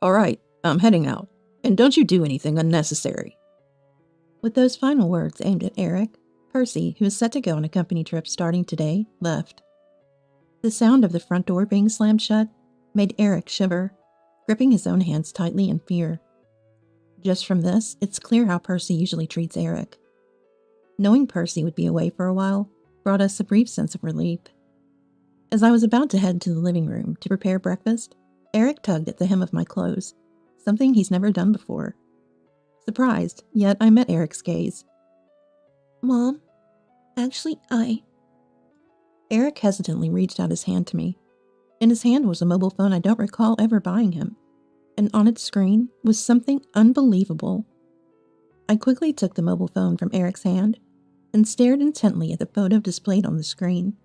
All right, I'm heading out. And don't you do anything unnecessary. With those final words aimed at Eric, Percy, who was set to go on a company trip starting today, left. The sound of the front door being slammed shut made Eric shiver, gripping his own hands tightly in fear. Just from this, it's clear how Percy usually treats Eric. Knowing Percy would be away for a while brought us a brief sense of relief. As I was about to head to the living room to prepare breakfast, Eric tugged at the hem of my clothes, something he's never done before. Surprised, yet I met Eric's gaze. Mom, actually, Eric hesitantly reached out his hand to me. In his hand was a mobile phone I don't recall ever buying him, and on its screen was something unbelievable. I quickly took the mobile phone from Eric's hand and stared intently at the photo displayed on the screen.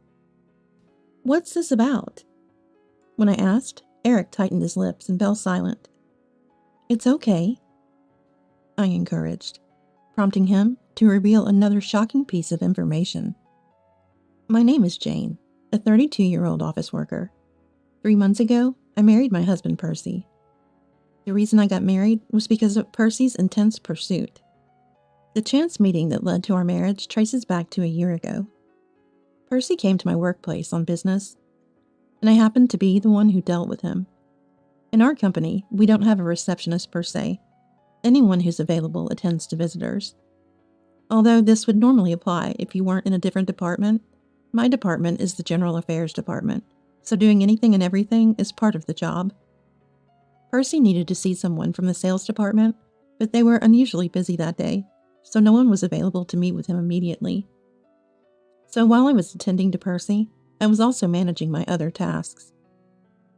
What's this about? When I asked, Eric tightened his lips and fell silent. It's okay, I encouraged, prompting him to reveal another shocking piece of information. My name is Jane, a 32-year-old office worker. 3 months ago, I married my husband, Percy. The reason I got married was because of Percy's intense pursuit. The chance meeting that led to our marriage traces back to a year ago. Percy came to my workplace on business, and I happened to be the one who dealt with him. In our company, we don't have a receptionist per se. Anyone who's available attends to visitors. Although this would normally apply if you weren't in a different department, my department is the General Affairs Department, so doing anything and everything is part of the job. Percy needed to see someone from the sales department, but they were unusually busy that day, so no one was available to meet with him immediately. So while I was attending to Percy, I was also managing my other tasks.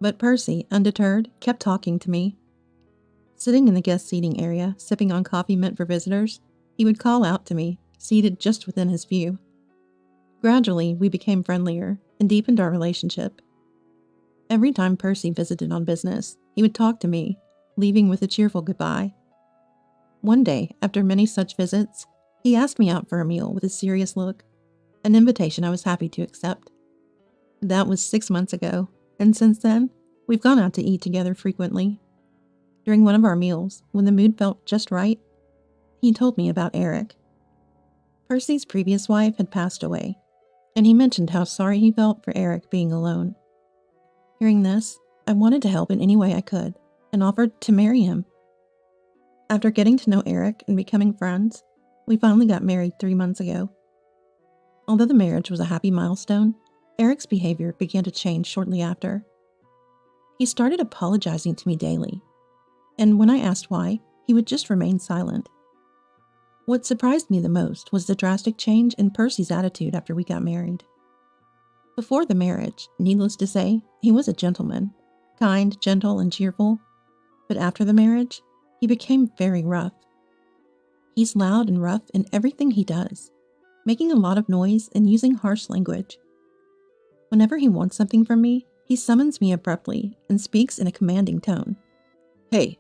But Percy, undeterred, kept talking to me. Sitting in the guest seating area, sipping on coffee meant for visitors, he would call out to me, seated just within his view. Gradually, we became friendlier and deepened our relationship. Every time Percy visited on business, he would talk to me, leaving with a cheerful goodbye. One day, after many such visits, he asked me out for a meal with a serious look, an invitation I was happy to accept. That was 6 months ago, and since then, we've gone out to eat together frequently. During one of our meals, when the mood felt just right, he told me about Eric. Percy's previous wife had passed away, and he mentioned how sorry he felt for Eric being alone. Hearing this, I wanted to help in any way I could, and offered to marry him. After getting to know Eric and becoming friends, we finally got married 3 months ago. Although the marriage was a happy milestone, Eric's behavior began to change shortly after. He started apologizing to me daily, and when I asked why, he would just remain silent. What surprised me the most was the drastic change in Percy's attitude after we got married. Before the marriage, needless to say, he was a gentleman, kind, gentle, and cheerful, but after the marriage, he became very rough. He's loud and rough in everything he does, making a lot of noise and using harsh language. Whenever he wants something from me, he summons me abruptly and speaks in a commanding tone. Hey,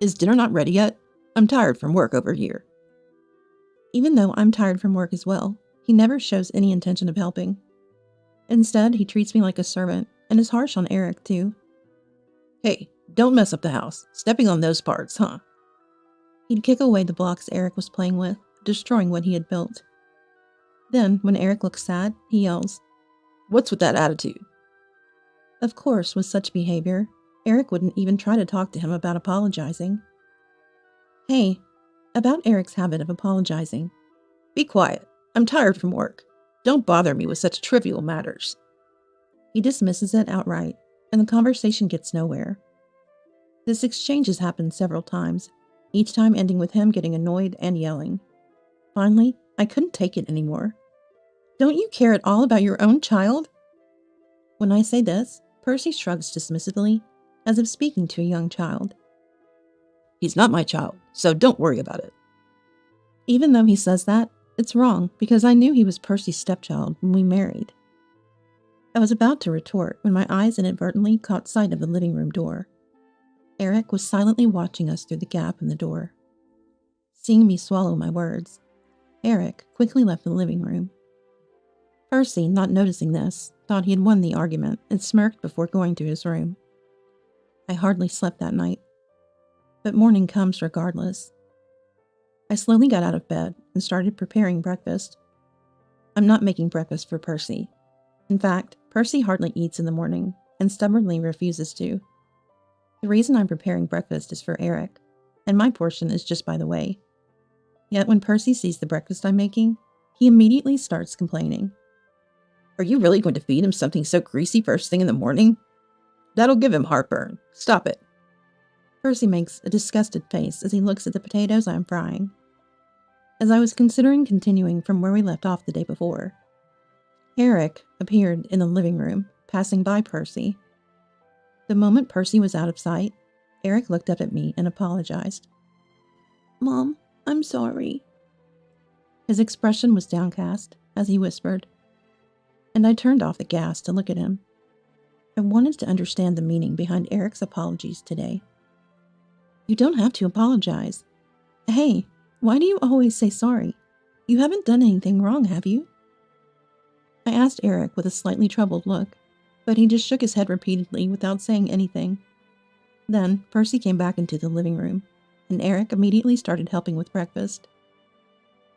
is dinner not ready yet? I'm tired from work over here. Even though I'm tired from work as well, he never shows any intention of helping. Instead, he treats me like a servant and is harsh on Eric too. Hey, don't mess up the house. Stepping on those parts, huh? He'd kick away the blocks Eric was playing with, destroying what he had built. Then, when Eric looks sad, he yells, What's with that attitude? Of course, with such behavior, Eric wouldn't even try to talk to him about apologizing. Hey, about Eric's habit of apologizing. Be quiet. I'm tired from work. Don't bother me with such trivial matters. He dismisses it outright, and the conversation gets nowhere. This exchange has happened several times, each time ending with him getting annoyed and yelling. Finally, I couldn't take it anymore. Don't you care at all about your own child? When I say this, Percy shrugs dismissively, as if speaking to a young child. He's not my child, so don't worry about it. Even though he says that, it's wrong because I knew he was Percy's stepchild when we married. I was about to retort when my eyes inadvertently caught sight of the living room door. Eric was silently watching us through the gap in the door. Seeing me swallow my words, Eric quickly left the living room. Percy, not noticing this, thought he had won the argument and smirked before going to his room. I hardly slept that night, but morning comes regardless. I slowly got out of bed and started preparing breakfast. I'm not making breakfast for Percy. In fact, Percy hardly eats in the morning and stubbornly refuses to. The reason I'm preparing breakfast is for Eric, and my portion is just by the way. Yet when Percy sees the breakfast I'm making, he immediately starts complaining. Are you really going to feed him something so greasy first thing in the morning? That'll give him heartburn. Stop it. Percy makes a disgusted face as he looks at the potatoes I'm frying. As I was considering continuing from where we left off the day before, Eric appeared in the living room, passing by Percy. The moment Percy was out of sight, Eric looked up at me and apologized. Mom, I'm sorry. His expression was downcast as he whispered, and I turned off the gas to look at him. I wanted to understand the meaning behind Eric's apologies today. You don't have to apologize. Hey, why do you always say sorry? You haven't done anything wrong, have you? I asked Eric with a slightly troubled look, but he just shook his head repeatedly without saying anything. Then Percy came back into the living room, and Eric immediately started helping with breakfast.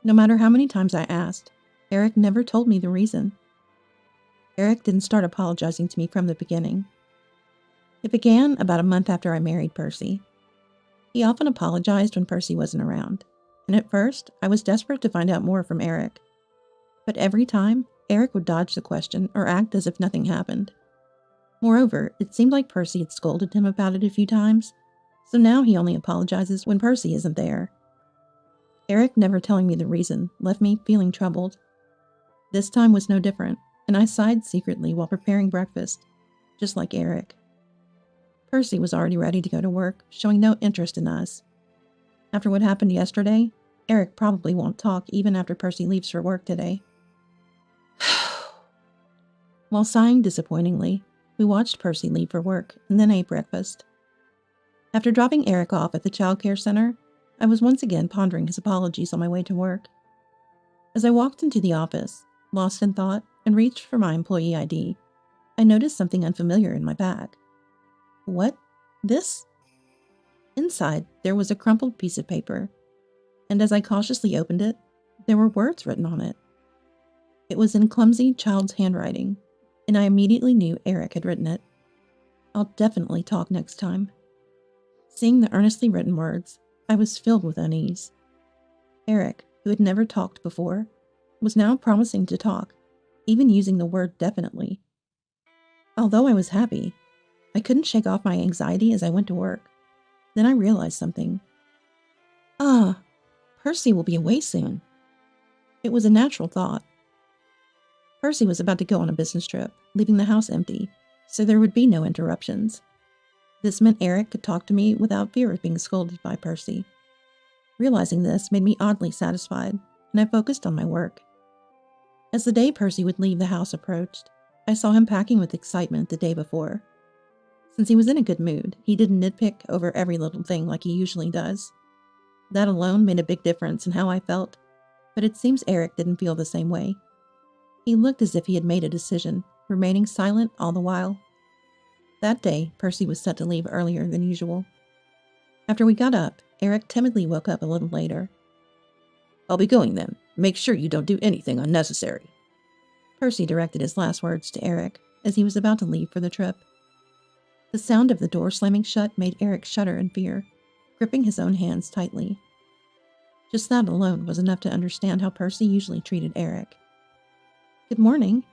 No matter how many times I asked, Eric never told me the reason. Eric didn't start apologizing to me from the beginning. It began about a month after I married Percy. He often apologized when Percy wasn't around, and at first I was desperate to find out more from Eric. But every time, Eric would dodge the question or act as if nothing happened. Moreover, it seemed like Percy had scolded him about it a few times, so now he only apologizes when Percy isn't there. Eric never telling me the reason left me feeling troubled. This time was no different, and I sighed secretly while preparing breakfast, just like Eric. Percy was already ready to go to work, showing no interest in us. After what happened yesterday, Eric probably won't talk even after Percy leaves for work today. While sighing disappointingly, we watched Percy leave for work and then ate breakfast. After dropping Eric off at the childcare center, I was once again pondering his apologies on my way to work. As I walked into the office, lost in thought, and reached for my employee ID, I noticed something unfamiliar in my bag. What? This? Inside, there was a crumpled piece of paper, and as I cautiously opened it, there were words written on it. It was in clumsy child's handwriting, and I immediately knew Eric had written it. I'll definitely talk next time. Seeing the earnestly written words, I was filled with unease. Eric, who had never talked before, was now promising to talk, even using the word definitely. Although I was happy, I couldn't shake off my anxiety as I went to work. Then I realized something. Percy will be away soon. It was a natural thought. Percy was about to go on a business trip, leaving the house empty, so there would be no interruptions. This meant Eric could talk to me without fear of being scolded by Percy. Realizing this made me oddly satisfied, and I focused on my work. As the day Percy would leave the house approached, I saw him packing with excitement the day before. Since he was in a good mood, he didn't nitpick over every little thing like he usually does. That alone made a big difference in how I felt, but it seems Eric didn't feel the same way. He looked as if he had made a decision, remaining silent all the while. That day, Percy was set to leave earlier than usual. After we got up, Eric timidly woke up a little later. I'll be going then. Make sure you don't do anything unnecessary. Percy directed his last words to Eric as he was about to leave for the trip. The sound of the door slamming shut made Eric shudder in fear, gripping his own hands tightly. Just that alone was enough to understand how Percy usually treated Eric. Good morning.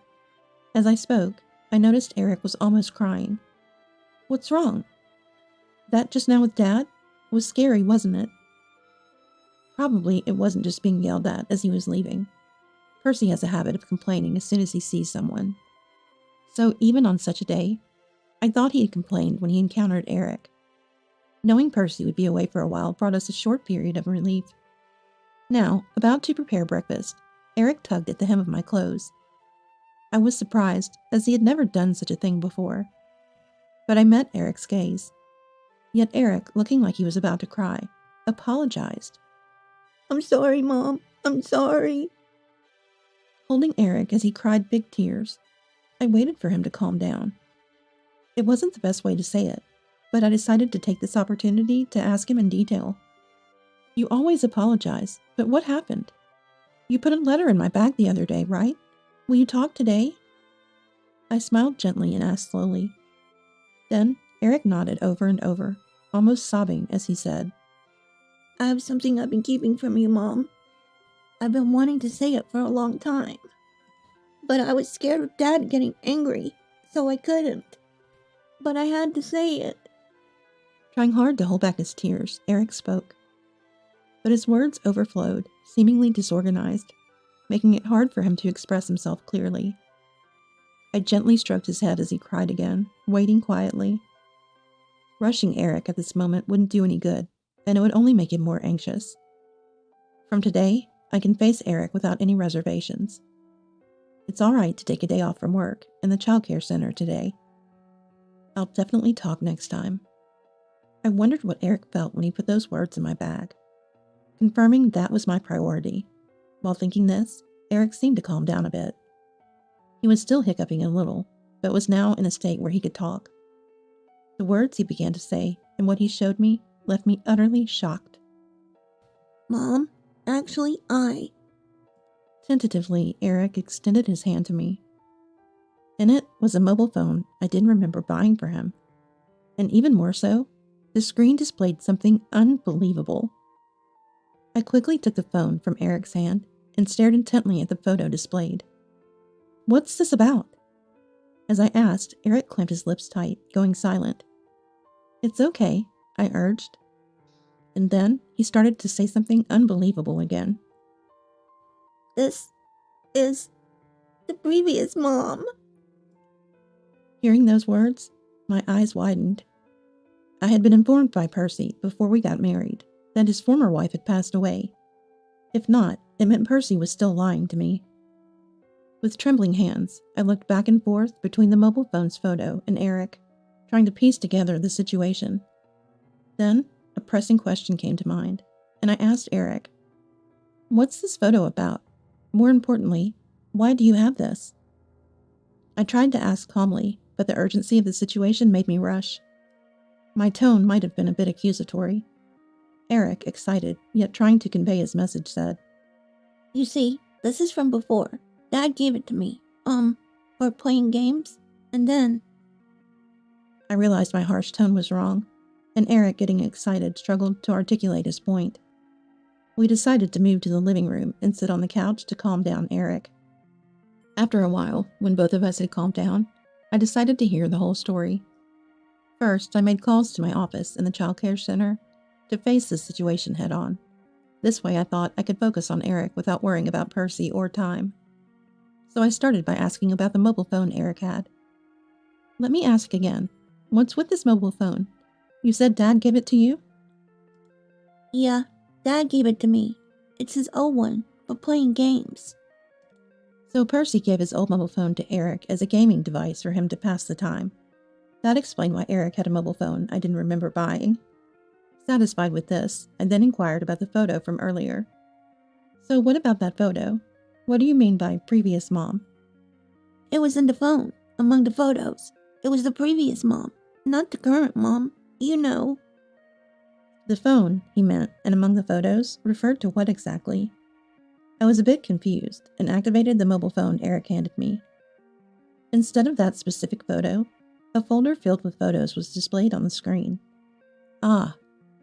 As I spoke, I noticed Eric was almost crying. What's wrong? That just now with Dad? Was scary, wasn't it? Probably it wasn't just being yelled at as he was leaving. Percy has a habit of complaining as soon as he sees someone. So even on such a day, I thought he had complained when he encountered Eric. Knowing Percy would be away for a while brought us a short period of relief. Now, about to prepare breakfast, Eric tugged at the hem of my clothes. I was surprised, as he had never done such a thing before. But I met Eric's gaze. Yet Eric, looking like he was about to cry, apologized. I'm sorry, Mom. I'm sorry. Holding Eric as he cried big tears, I waited for him to calm down. It wasn't the best way to say it, but I decided to take this opportunity to ask him in detail. You always apologize, but what happened? You put a letter in my bag the other day, right? Will you talk today? I smiled gently and asked slowly. Then Eric nodded over and over, almost sobbing as he said, I have something I've been keeping from you, Mom. I've been wanting to say it for a long time. But I was scared of Dad getting angry, so I couldn't. But I had to say it. Trying hard to hold back his tears, Eric spoke. But his words overflowed, seemingly disorganized, making it hard for him to express himself clearly. I gently stroked his head as he cried again, waiting quietly. Rushing Eric at this moment wouldn't do any good, and it would only make him more anxious. From today, I can face Eric without any reservations. It's all right to take a day off from work and the childcare center today. I'll definitely talk next time. I wondered what Eric felt when he put those words in my bag. Confirming that was my priority. While thinking this, Eric seemed to calm down a bit. He was still hiccuping a little, but was now in a state where he could talk. The words he began to say and what he showed me left me utterly shocked. Mom, actually, Tentatively, Eric extended his hand to me. In it was a mobile phone I didn't remember buying for him. And even more so, the screen displayed something unbelievable. I quickly took the phone from Eric's hand and stared intently at the photo displayed. What's this about? As I asked, Eric clamped his lips tight, going silent. It's okay, I urged. And then he started to say something unbelievable again. This is the previous Mom. Hearing those words, my eyes widened. I had been informed by Percy before we got married that his former wife had passed away. If not, it meant Percy was still lying to me. With trembling hands, I looked back and forth between the mobile phone's photo and Eric, trying to piece together the situation. Then, a pressing question came to mind, and I asked Eric, "What's this photo about? More importantly, why do you have this?" I tried to ask calmly, but the urgency of the situation made me rush. My tone might have been a bit accusatory. Eric, excited, yet trying to convey his message, said, You see, this is from before. Dad gave it to me, for playing games, and then... I realized my harsh tone was wrong, and Eric, getting excited, struggled to articulate his point. We decided to move to the living room and sit on the couch to calm down Eric. After a while, when both of us had calmed down, I decided to hear the whole story. First, I made calls to my office in the childcare center to face this situation head on. This way I thought I could focus on Eric without worrying about Percy or time. So I started by asking about the mobile phone Eric had. Let me ask again, what's with this mobile phone? You said Dad gave it to you? Yeah, Dad gave it to me. It's his old one, for playing games. So Percy gave his old mobile phone to Eric as a gaming device for him to pass the time. That explained why Eric had a mobile phone I didn't remember buying. Satisfied with this, I then inquired about the photo from earlier. So what about that photo? What do you mean by previous Mom? It was in the phone, among the photos. It was the previous Mom, not the current Mom. You know. The phone, he meant, and among the photos, referred to what exactly? I was a bit confused and activated the mobile phone Eric handed me. Instead of that specific photo, a folder filled with photos was displayed on the screen. Ah,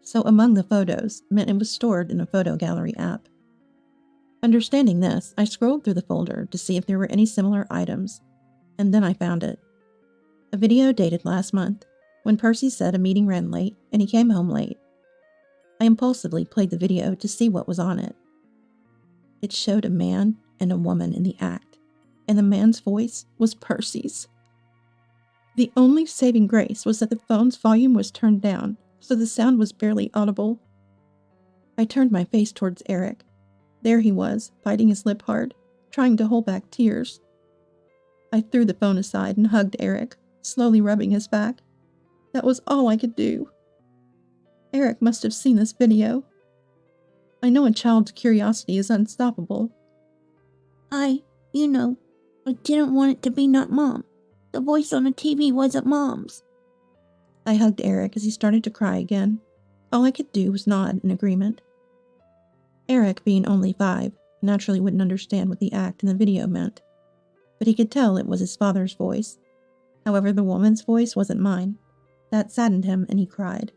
so among the photos meant it was stored in a photo gallery app. Understanding this, I scrolled through the folder to see if there were any similar items, and then I found it. A video dated last month, when Percy said a meeting ran late and he came home late. I impulsively played the video to see what was on it. It showed a man and a woman in the act, and the man's voice was Percy's. The only saving grace was that the phone's volume was turned down, so the sound was barely audible. I turned my face towards Eric. There he was, biting his lip hard, trying to hold back tears. I threw the phone aside and hugged Eric, slowly rubbing his back. That was all I could do. Eric must have seen this video. I know a child's curiosity is unstoppable. I didn't want it to be not Mom. The voice on the TV wasn't Mom's. I hugged Eric as he started to cry again. All I could do was nod in agreement. Eric, being only 5, naturally wouldn't understand what the act in the video meant, but he could tell it was his father's voice. However, the woman's voice wasn't mine. That saddened him and he cried.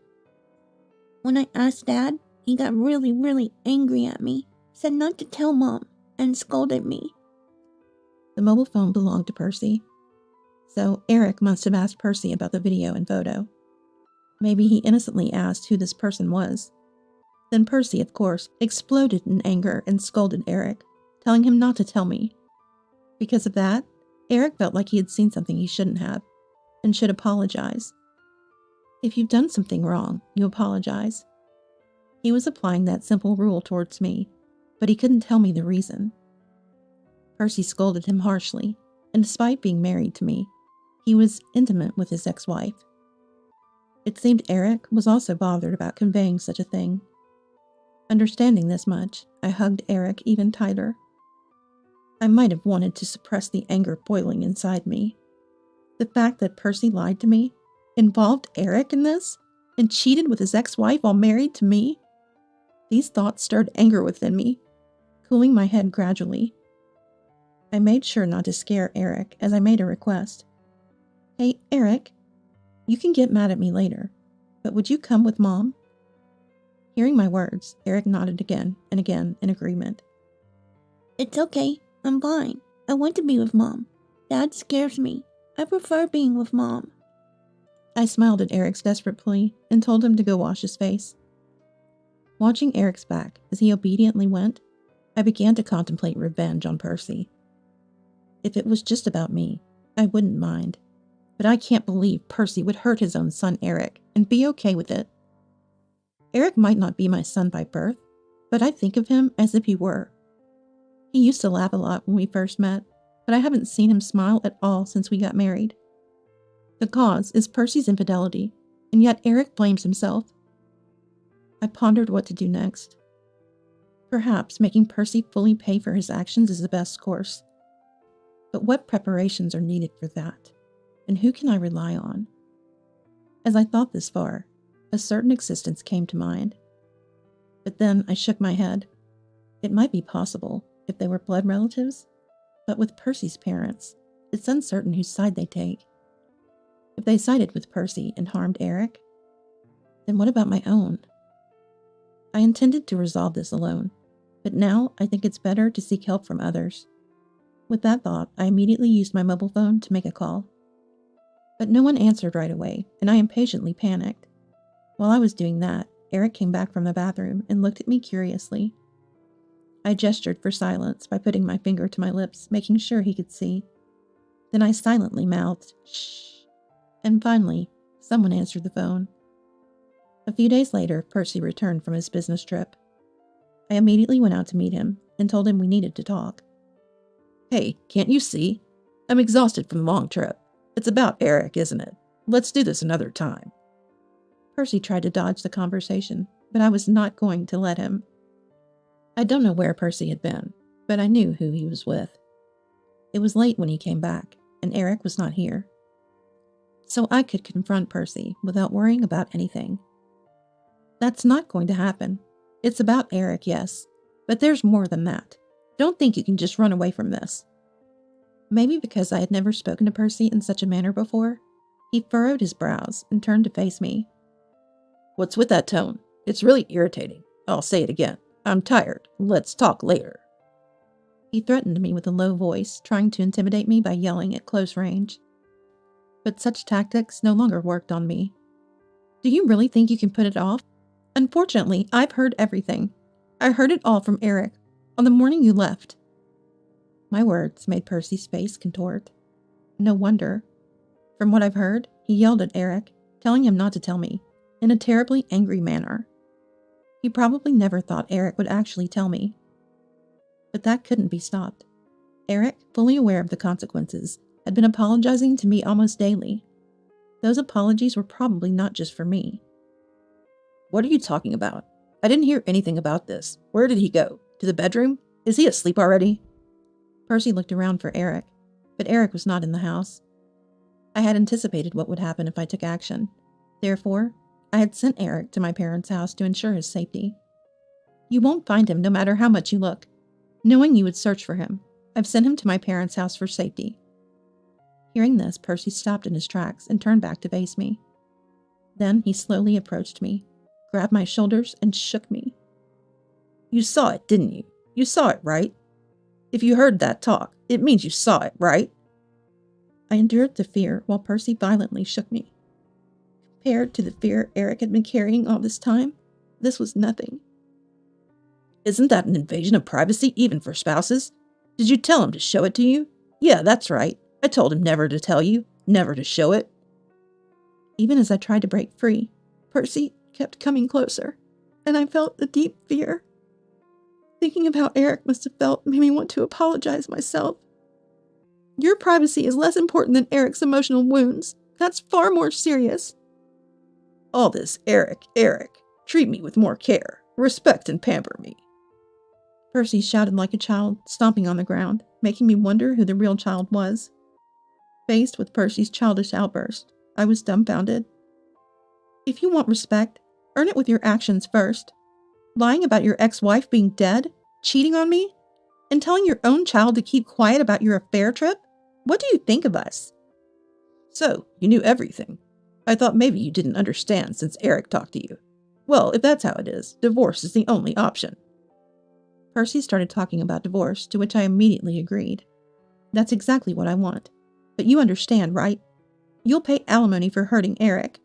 When I asked Dad, he got really, really angry at me, said not to tell Mom, and scolded me. The mobile phone belonged to Percy. So Eric must have asked Percy about the video and photo. Maybe he innocently asked who this person was. Then Percy, of course, exploded in anger and scolded Eric, telling him not to tell me. Because of that, Eric felt like he had seen something he shouldn't have, and should apologize. If you've done something wrong, you apologize. He was applying that simple rule towards me, but he couldn't tell me the reason. Percy scolded him harshly, and despite being married to me, he was intimate with his ex-wife. It seemed Eric was also bothered about conveying such a thing. Understanding this much, I hugged Eric even tighter. I might have wanted to suppress the anger boiling inside me. The fact that Percy lied to me, involved Eric in this, and cheated with his ex-wife while married to me? These thoughts stirred anger within me, cooling my head gradually. I made sure not to scare Eric as I made a request. Hey, Eric, you can get mad at me later, but would you come with Mom? Hearing my words, Eric nodded again and again in agreement. It's okay. I'm fine. I want to be with Mom. Dad scares me. I prefer being with Mom. I smiled at Eric's desperate plea and told him to go wash his face. Watching Eric's back as he obediently went, I began to contemplate revenge on Percy. If it was just about me, I wouldn't mind, but I can't believe Percy would hurt his own son Eric and be okay with it. Eric might not be my son by birth, but I think of him as if he were. He used to laugh a lot when we first met, but I haven't seen him smile at all since we got married. The cause is Percy's infidelity, and yet Eric blames himself. I pondered what to do next. Perhaps making Percy fully pay for his actions is the best course. But what preparations are needed for that? And who can I rely on? As I thought this far, a certain existence came to mind. But then I shook my head. It might be possible if they were blood relatives, but with Percy's parents, it's uncertain whose side they take. If they sided with Percy and harmed Eric, then what about my own? I intended to resolve this alone, but now I think it's better to seek help from others. With that thought, I immediately used my mobile phone to make a call. But no one answered right away, and I impatiently panicked. While I was doing that, Eric came back from the bathroom and looked at me curiously. I gestured for silence by putting my finger to my lips, making sure he could see. Then I silently mouthed, "Shh." And finally, someone answered the phone. A few days later, Percy returned from his business trip. I immediately went out to meet him and told him we needed to talk. Hey, can't you see? I'm exhausted from the long trip. It's about Eric, isn't it? Let's do this another time. Percy tried to dodge the conversation, but I was not going to let him. I don't know where Percy had been, but I knew who he was with. It was late when he came back, and Eric was not here. So I could confront Percy without worrying about anything. That's not going to happen. It's about Eric, yes, but there's more than that. Don't think you can just run away from this. Maybe because I had never spoken to Percy in such a manner before, he furrowed his brows and turned to face me. What's with that tone? It's really irritating. I'll say it again. I'm tired. Let's talk later. He threatened me with a low voice, trying to intimidate me by yelling at close range. But such tactics no longer worked on me. Do you really think you can put it off? Unfortunately, I've heard everything. I heard it all from Eric on the morning you left. My words made Percy's face contort. No wonder. From what I've heard, he yelled at Eric, telling him not to tell me, in a terribly angry manner. He probably never thought Eric would actually tell me. But that couldn't be stopped. Eric, fully aware of the consequences, had been apologizing to me almost daily. Those apologies were probably not just for me. What are you talking about? I didn't hear anything about this. Where did he go? To the bedroom? Is he asleep already? Percy looked around for Eric, but Eric was not in the house. I had anticipated what would happen if I took action, Therefore, I had sent Eric to my parents' house to ensure his safety. You won't find him no matter how much you look. Knowing you would search for him, I've sent him to my parents' house for safety. Hearing this, Percy stopped in his tracks and turned back to face me. Then he slowly approached me, grabbed my shoulders, and shook me. You saw it, didn't you? You saw it, right? If you heard that talk, it means you saw it, right? I endured the fear while Percy violently shook me. Compared to the fear Eric had been carrying all this time, this was nothing. Isn't that an invasion of privacy even for spouses? Did you tell him to show it to you? Yeah, that's right. I told him never to tell you, never to show it. Even as I tried to break free, Percy kept coming closer, and I felt a deep fear. Thinking of how Eric must have felt made me want to apologize myself. Your privacy is less important than Eric's emotional wounds. That's far more serious. All this, Eric. Treat me with more care. Respect and pamper me. Percy shouted like a child, stomping on the ground, making me wonder who the real child was. Faced with Percy's childish outburst, I was dumbfounded. If you want respect, earn it with your actions first. Lying about your ex-wife being dead, cheating on me, and telling your own child to keep quiet about your affair trip? What do you think of us? So, you knew everything. I thought maybe you didn't understand since Eric talked to you. Well, if that's how it is, divorce is the only option. Percy started talking about divorce, to which I immediately agreed. That's exactly what I want. But you understand, right? You'll pay alimony for hurting Eric,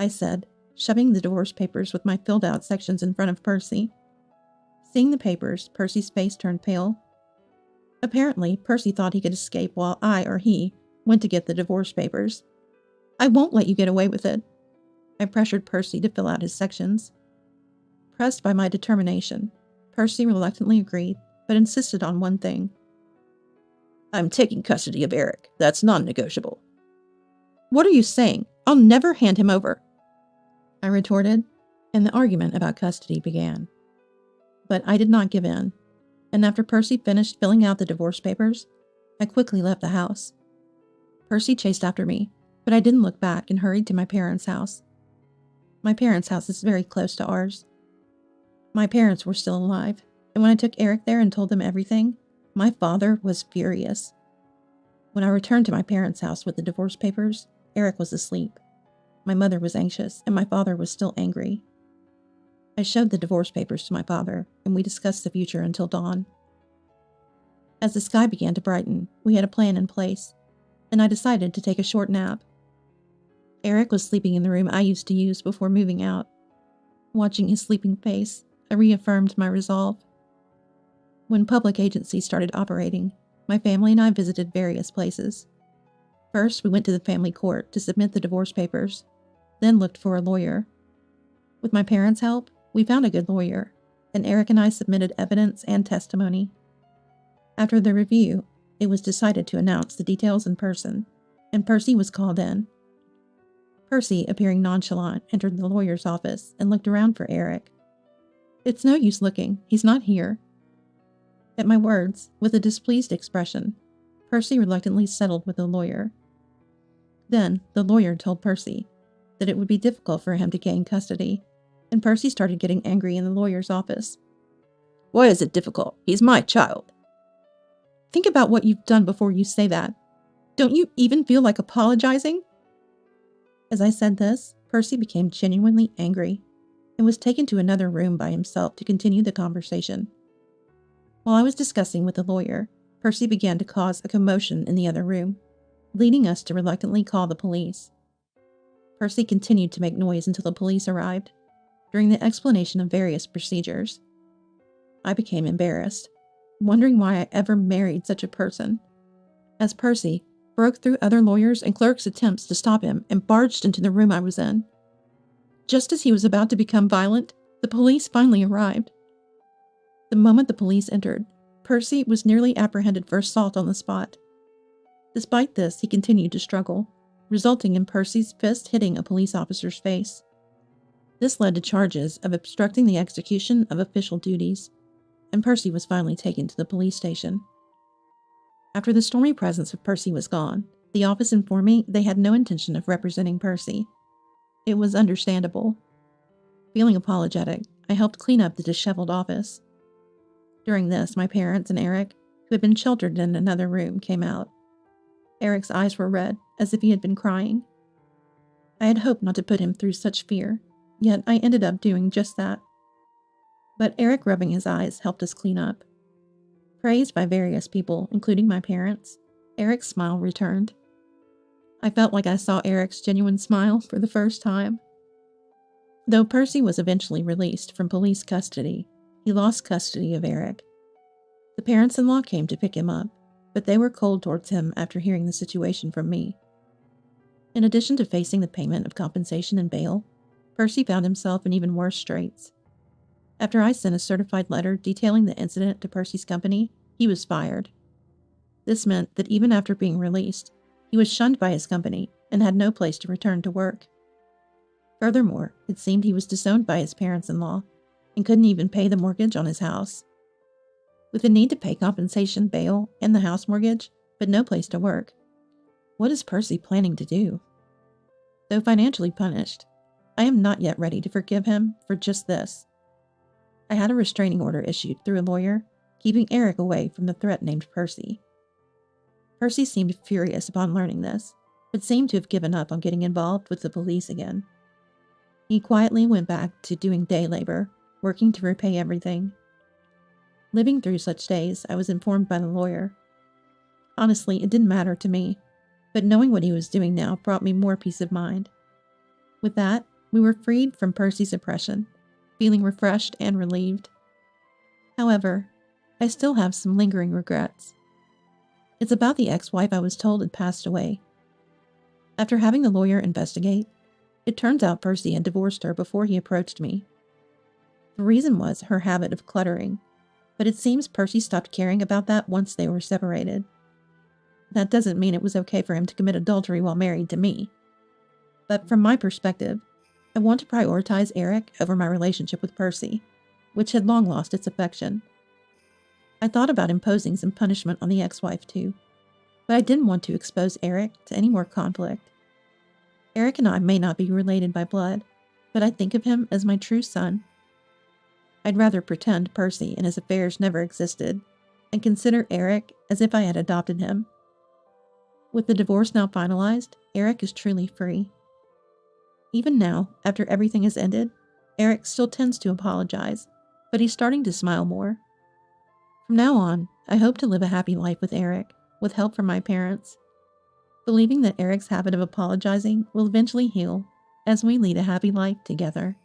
I said, shoving the divorce papers with my filled-out sections in front of Percy. Seeing the papers, Percy's face turned pale. Apparently, Percy thought he could escape while I, or he, went to get the divorce papers. I won't let you get away with it. I pressured Percy to fill out his sections. Pressed by my determination, Percy reluctantly agreed, but insisted on one thing. I'm taking custody of Eric. That's non-negotiable. What are you saying? I'll never hand him over, I retorted, and the argument about custody began. But I did not give in, and after Percy finished filling out the divorce papers, I quickly left the house. Percy chased after me, but I didn't look back and hurried to my parents' house. My parents' house is very close to ours. My parents were still alive, and when I took Eric there and told them everything, my father was furious. When I returned to my parents' house with the divorce papers, Eric was asleep. My mother was anxious, and my father was still angry. I showed the divorce papers to my father, and we discussed the future until dawn. As the sky began to brighten, we had a plan in place, and I decided to take a short nap. Eric was sleeping in the room I used to use before moving out. Watching his sleeping face, I reaffirmed my resolve. When public agencies started operating, my family and I visited various places. First, we went to the family court to submit the divorce papers, then looked for a lawyer. With my parents' help, we found a good lawyer, and Eric and I submitted evidence and testimony. After the review, it was decided to announce the details in person, and Percy was called in. Percy, appearing nonchalant, entered the lawyer's office and looked around for Eric. It's no use looking, he's not here. At my words, with a displeased expression, Percy reluctantly settled with the lawyer. Then, the lawyer told Percy that it would be difficult for him to gain custody, and Percy started getting angry in the lawyer's office. Why is it difficult? He's my child. Think about what you've done before you say that. Don't you even feel like apologizing? As I said this, Percy became genuinely angry and was taken to another room by himself to continue the conversation. While I was discussing with the lawyer, Percy began to cause a commotion in the other room, leading us to reluctantly call the police. Percy continued to make noise until the police arrived, during the explanation of various procedures. I became embarrassed, wondering why I ever married such a person, as Percy broke through other lawyers' and clerks' attempts to stop him and barged into the room I was in. Just as he was about to become violent, the police finally arrived. The moment the police entered, Percy was nearly apprehended for assault on the spot. Despite this, he continued to struggle, resulting in Percy's fist hitting a police officer's face. This led to charges of obstructing the execution of official duties, and Percy was finally taken to the police station. After the stormy presence of Percy was gone, the office informed me they had no intention of representing Percy. It was understandable. Feeling apologetic, I helped clean up the disheveled office. During this, my parents and Eric, who had been sheltered in another room, came out. Eric's eyes were red, as if he had been crying. I had hoped not to put him through such fear, yet I ended up doing just that. But Eric rubbing his eyes helped us clean up. Praised by various people, including my parents, Eric's smile returned. I felt like I saw Eric's genuine smile for the first time. Though Percy was eventually released from police custody, he lost custody of Eric. The parents-in-law came to pick him up, but they were cold towards him after hearing the situation from me. In addition to facing the payment of compensation and bail, Percy found himself in even worse straits. After I sent a certified letter detailing the incident to Percy's company, he was fired. This meant that even after being released, he was shunned by his company and had no place to return to work. Furthermore, it seemed he was disowned by his parents-in-law and couldn't even pay the mortgage on his house. With the need to pay compensation, bail, and the house mortgage, but no place to work, what is Percy planning to do? Though financially punished, I am not yet ready to forgive him for just this. I had a restraining order issued through a lawyer, keeping Eric away from the threat named Percy. Percy seemed furious upon learning this, but seemed to have given up on getting involved with the police again. He quietly went back to doing day labor, working to repay everything. Living through such days, I was informed by the lawyer. Honestly, it didn't matter to me, but knowing what he was doing now brought me more peace of mind. With that, we were freed from Percy's oppression, feeling refreshed and relieved. However, I still have some lingering regrets. It's about the ex-wife I was told had passed away. After having the lawyer investigate, it turns out Percy had divorced her before he approached me. The reason was her habit of cluttering, but it seems Percy stopped caring about that once they were separated. That doesn't mean it was okay for him to commit adultery while married to me. But from my perspective, I want to prioritize Eric over my relationship with Percy, which had long lost its affection. I thought about imposing some punishment on the ex-wife too, but I didn't want to expose Eric to any more conflict. Eric and I may not be related by blood, but I think of him as my true son. I'd rather pretend Percy and his affairs never existed, and consider Eric as if I had adopted him. With the divorce now finalized, Eric is truly free. Even now, after everything has ended, Eric still tends to apologize, but he's starting to smile more. From now on, I hope to live a happy life with Eric, with help from my parents, believing that Eric's habit of apologizing will eventually heal as we lead a happy life together.